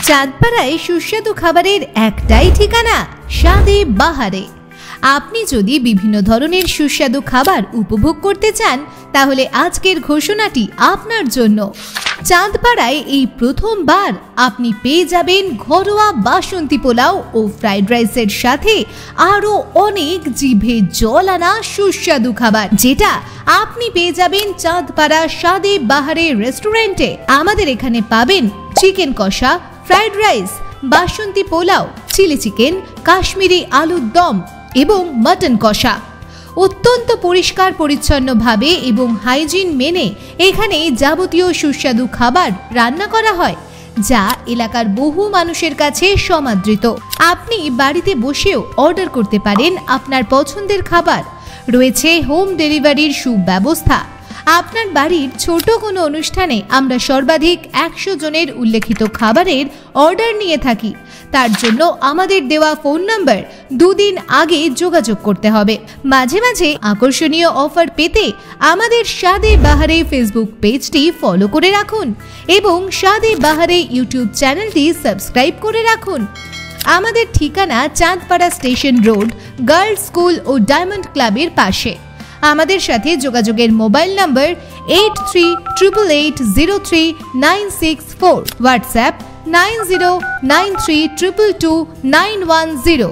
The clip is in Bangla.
চাঁদপাড়ায় সুস্বাদু খাবারের একটাই ঠিকানা, স্বাদে বাহারে। আপনি যদি বিভিন্ন ধরনের সুস্বাদু খাবার উপভোগ করতে চান তাহলে আজকের ঘোষণাটি আপনার জন্য। চাঁদপাড়ায় এই প্রথমবার আপনি পেয়ে যাবেন ঘরোয়া বাসন্তী পোলাও ও ফ্রাইড রাইসের সাথে আরও অনেক জিভে জল আনা সুস্বাদু খাবার, যেটা আপনি পেয়ে যাবেন চাঁদপাড়া স্বাদে বাহারে রেস্টুরেন্টে। আমাদের এখানে পাবেন চিকেন কষা, ফ্রাইড রাইস, বাসন্তী পোলাও, চিলি চিকেন, কাশ্মীরি আলুর দম এবং মটন কষা। অত্যন্ত পরিষ্কার পরিচ্ছন্নভাবে এবং হাইজিন মেনে এখানে যাবতীয় সুস্বাদু খাবার রান্না করা হয়, যা এলাকার বহু মানুষের কাছে সমাদৃত। আপনি বাড়িতে বসেও অর্ডার করতে পারেন আপনার পছন্দের খাবার। রয়েছে হোম ডেলিভারির সুব্যবস্থা। আপনার বাড়ির ছোট কোনো অনুষ্ঠানে আমরা সর্বাধিক 100 জনের উল্লেখিত খাবারের অর্ডার নিয়ে থাকি। তার জন্য আমাদের দেওয়া ফোন নাম্বার 2 দিন আগে যোগাযোগ করতে হবে। মাঝে মাঝে আকর্ষণীয় অফার পেতে আমাদের স্বাদে বাহারে ফেসবুক পেজটি ফলো করে রাখুন এবং স্বাদে বাহারে ইউটিউব চ্যানেলটি সাবস্ক্রাইব করে রাখুন। আমাদের ঠিকানা Chandpara station road, girls school ও ডায়মন্ড ক্লাবের পাশে। আমাদের সাথে যোগাযোগের মোবাইল নম্বর 8388803964, হোয়াটসঅ্যাপ 9093222910।